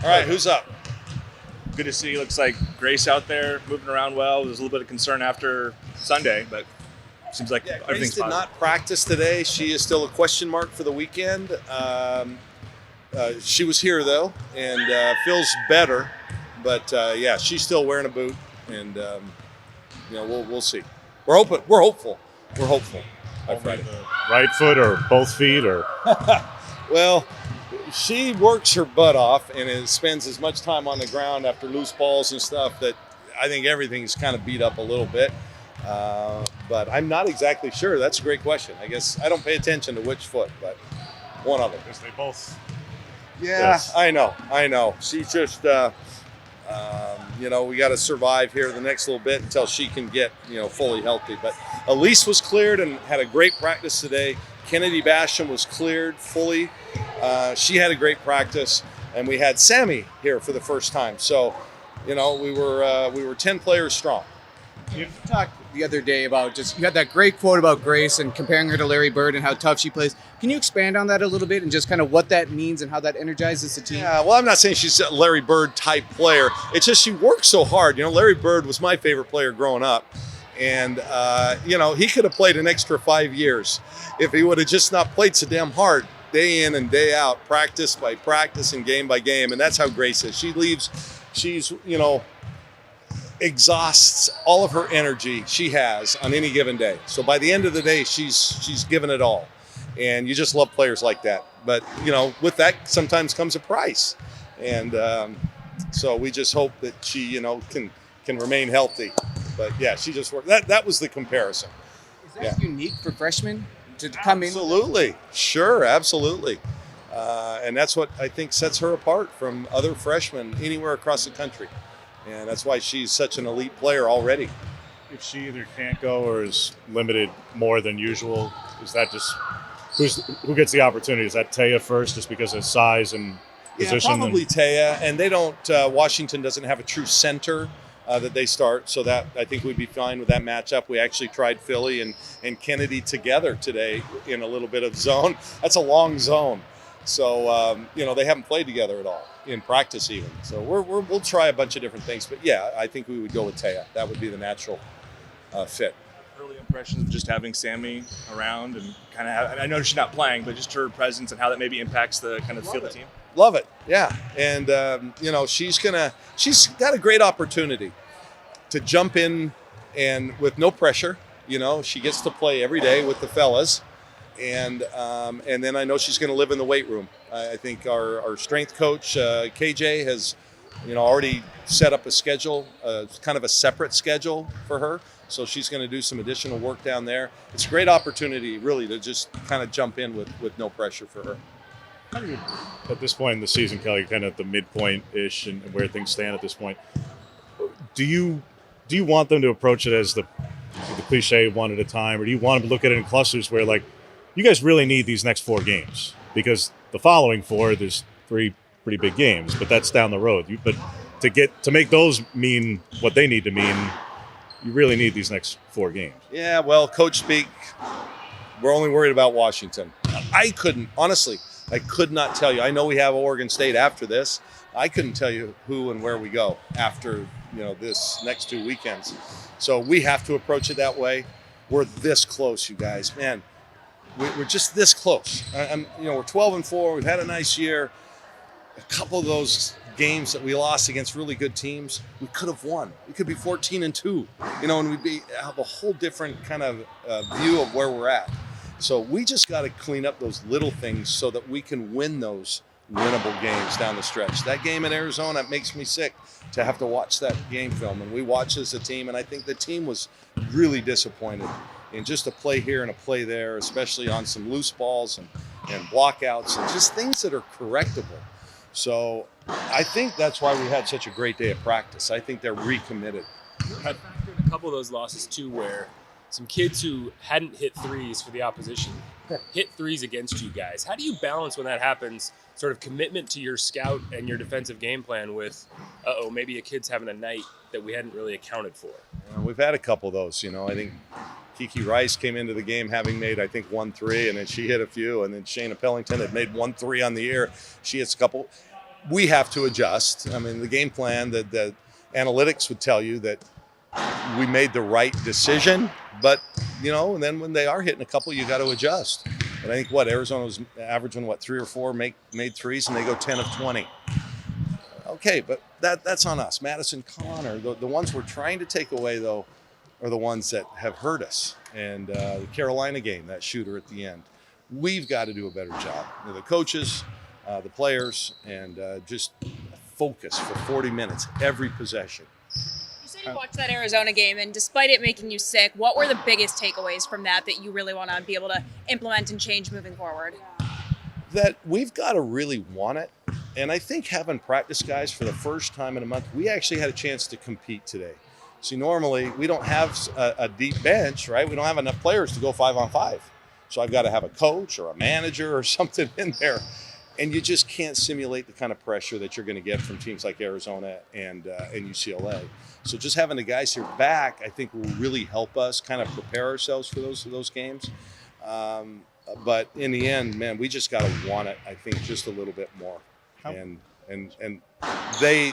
All right, who's up? Good to see. Looks like Grace out there moving around well. There's a little bit of concern after Sunday, but seems like Grace everything's did positive. not practice today. She is still a question mark for the weekend. She was here though, and feels better. But yeah, she's still wearing a boot, and we'll see. We're hoping. We're hopeful. We're hopeful. By Friday. Right foot or both feet or Well, she works her butt off and spends as much time on the ground after loose balls and stuff that I think everything's kind of beat up a little bit. But I'm not exactly sure. That's a great question. I guess I don't pay attention to which foot, but one of them. because they both. Yeah, Yes. I know. She's just, we got to survive here the next little bit until she can get, fully healthy. But Elise was cleared and had a great practice today. Kennedy Basham was cleared fully. She had a great practice, and we had Sammy here for the first time. So, we were 10 players strong. You talked the other day about you had that great quote about Grace and comparing her to Larry Bird and how tough she plays. Can you expand on that a little bit and just kind of what that means and how that energizes the team? Yeah, well, I'm not saying she's a Larry Bird type player. It's just she works so hard. Larry Bird was my favorite player growing up. And, he could have played an extra 5 years if he would have just not played so damn hard day in and day out, practice by practice and game by game. And that's how Grace is. She's exhausts all of her energy she has on any given day. So by the end of the day, she's given it all. And you just love players like that. But, with that sometimes comes a price. And so we just hope that she, can remain healthy. But yeah, she just worked. That was the comparison. Is that unique for freshmen to come in? Absolutely. Sure, absolutely. And that's what I think sets her apart from other freshmen anywhere across the country. And that's why she's such an elite player already. If she either can't go or is limited more than usual, is that just who gets the opportunity? Is that Taya first, just because of size and position? Yeah, probably Taya. And they don't. Washington doesn't have a true center that they start, so that I think we'd be fine with that matchup. We actually tried Philly and Kennedy together today in a little bit of zone. That's a long zone. So, they haven't played together at all in practice even. So we'll try a bunch of different things. But, yeah, I think we would go with Taya. That would be the natural fit. Early impressions of just having Sammy around and kind of I know she's not playing, but just her presence and how that maybe impacts the kind of feel of the team. Love it, yeah. And, she's got a great opportunity to jump in and with no pressure. She gets to play every day with the fellas. And then I know she's going to live in the weight room. I think our strength coach, KJ, has, already set up a schedule, kind of a separate schedule for her. So she's going to do some additional work down there. It's a great opportunity, really, to just kind of jump in with no pressure for her. At this point in the season, Kelly, kind of at the midpoint-ish and where things stand at this point, do you want them to approach it as the cliche one at a time, or do you want them to look at it in clusters where, like, you guys really need these next 4 games? Because the following 4, there's 3 pretty big games, but that's down the road. But to make those mean what they need to mean, you really need these next 4 games. Yeah, well, coach speak, we're only worried about Washington. I could not tell you. I know we have Oregon State after this. I couldn't tell you who and where we go after, this next 2 weekends. So we have to approach it that way. We're this close, you guys. Man, we're just this close. We're 12-4. We've had a nice year. A couple of those games that we lost against really good teams, we could have won. We could be 14-2, and we'd have a whole different kind of view of where we're at. So we just got to clean up those little things so that we can win those winnable games down the stretch. That game in Arizona, it makes me sick to have to watch that game film. And we watched as a team, and I think the team was really disappointed in just a play here and a play there, especially on some loose balls and blockouts and just things that are correctable. So I think that's why we had such a great day of practice. I think they're recommitted. I factored a couple of those losses too, where some kids who hadn't hit threes for the opposition hit threes against you guys. How do you balance when that happens, sort of commitment to your scout and your defensive game plan with, maybe a kid's having a night that we hadn't really accounted for? We've had a couple of those, I think Kiki Rice came into the game having made, 1 3, and then she hit a few, and then Shayna Pellington had made 1 3 on the year. She hits a couple. we have to adjust. I mean, the game plan, the analytics would tell you that we made the right decision, but and then when they are hitting a couple, you got to adjust. But I think Arizona was averaging 3 or 4 made threes, and they go 10 of 20. Okay, but that's on us. Madison, Connor, the ones we're trying to take away though, are the ones that have hurt us. And the Carolina game, that shooter at the end, we've got to do a better job. The coaches, the players, and just focus for 40 minutes every possession. You said you watched that Arizona game, and despite it making you sick, what were the biggest takeaways from that you really want to be able to implement and change moving forward? That we've got to really want it. And I think having practice guys for the first time in a month, we actually had a chance to compete today. See, normally we don't have a deep bench, right? We don't have enough players to go 5-on-5. So I've got to have a coach or a manager or something in there. And you just can't simulate the kind of pressure that you're going to get from teams like Arizona and UCLA. So just having the guys here back, I think will really help us kind of prepare ourselves for those games. But in the end, man, we just got to want it, I think, just a little bit more. And they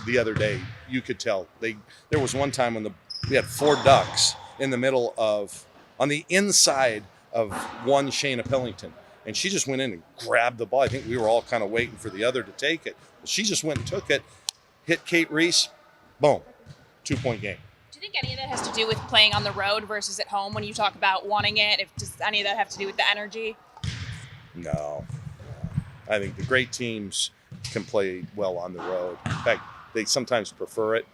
the other day, you could tell there was one time when we had 4 ducks in the middle on the inside of one Shayna Pellington, and she just went in and grabbed the ball. I think we were all kind of waiting for the other to take it. She just went and took it, hit Kate Reese, boom, 2-point game. Do you think any of that has to do with playing on the road versus at home when you talk about wanting it? Does any of that have to do with the energy? No. I think the great teams can play well on the road. In fact, they sometimes prefer it.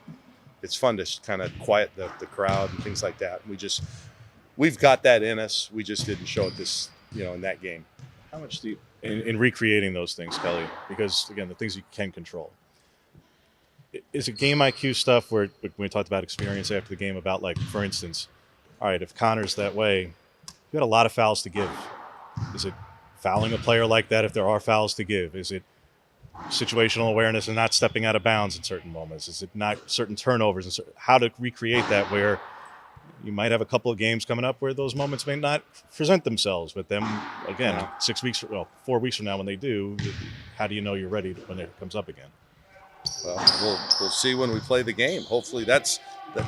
It's fun to kind of quiet the crowd and things like that. We've got that in us. We just didn't show it in that game. How much do you, in recreating those things, Kelly, because again, the things you can control, is it game IQ stuff where when we talked about experience after the game about, like, for instance, all right, if Connor's that way, you got a lot of fouls to give. Is it fouling a player like that if there are fouls to give? Is it situational awareness and not stepping out of bounds in certain moments? Is it not certain turnovers? And how to recreate that where you might have a couple of games coming up where those moments may not present themselves, but then again, 4 weeks from now when they do, how do you know you're ready when it comes up again? Well, we'll see when we play the game. Hopefully that's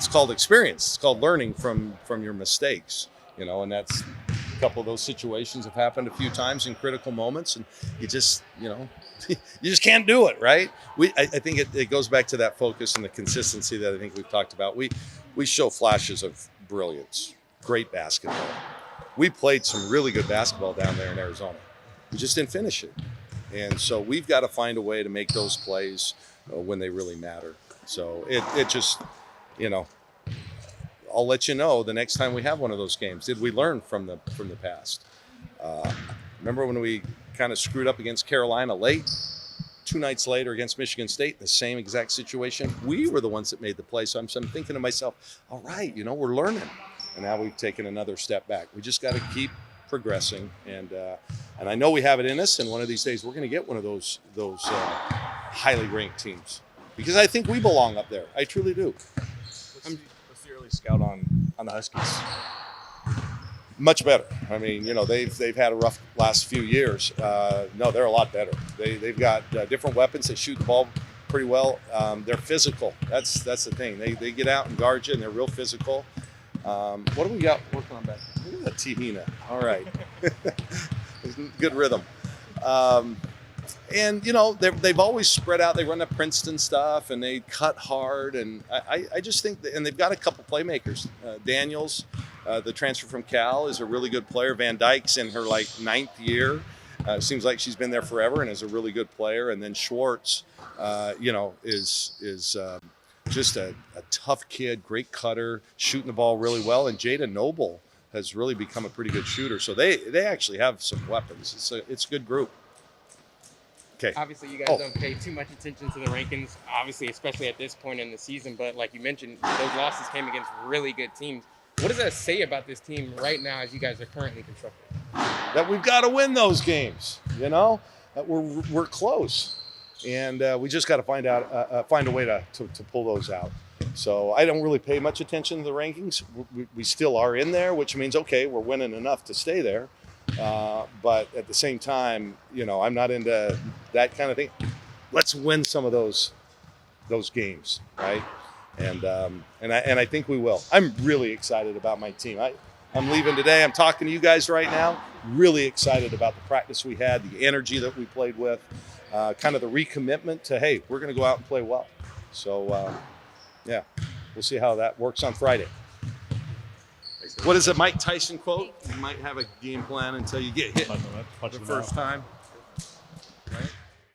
called experience. It's called learning from your mistakes, and that's a couple of those situations have happened a few times in critical moments, and you just you just can't do it, right? I think it goes back to that focus and the consistency that I think we've talked about. We show flashes of brilliance, great basketball. We played some really good basketball down there in Arizona. We just didn't finish it. And so we've got to find a way to make those plays when they really matter. So it just, I'll let you know the next time we have one of those games. Did we learn from the past? Remember when we kind of screwed up against Carolina late? 2 nights later against Michigan State, the same exact situation. We were the ones that made the play. So I'm thinking to myself, all right, we're learning. And now we've taken another step back. We just got to keep progressing. And I know we have it in us. And one of these days we're going to get one of those highly ranked teams. Because I think we belong up there. I truly do. What's the early scout on the Huskies? Much better. I mean, they've had a rough last few years. No, they're a lot better. They've got different weapons. They shoot the ball pretty well. They're physical. That's the thing. They get out and guard you, and they're real physical. What do we got working on back? Look at that Tihina. All right. Good rhythm. And, they've always spread out. They run the Princeton stuff, and they cut hard. And I just think and they've got a couple playmakers. Daniels, the transfer from Cal, is a really good player. Van Dyke's in her 9th year. Seems like she's been there forever and is a really good player. And then Schwartz, is just a tough kid, great cutter, shooting the ball really well. And Jada Noble has really become a pretty good shooter. So they actually have some weapons. It's a good group. Okay. Obviously, you guys don't pay too much attention to the rankings, obviously, especially at this point in the season. But like you mentioned, those losses came against really good teams. What does that say about this team right now as you guys are currently constructed? That we've got to win those games, that we're close. And we just got to find a way to pull those out. So I don't really pay much attention to the rankings. We still are in there, which means, okay, we're winning enough to stay there. But at the same time, I'm not into that kind of thing. let's win some of those games, right? And I think we will. I'm really excited about my team. I'm leaving today. I'm talking to you guys right now. Really excited about the practice we had, the energy that we played with, kind of the recommitment to, hey, we're going to go out and play well. So, yeah, we'll see how that works on Friday. What is it, Mike Tyson quote? You might have a game plan until you get hit Punch the them first out. time.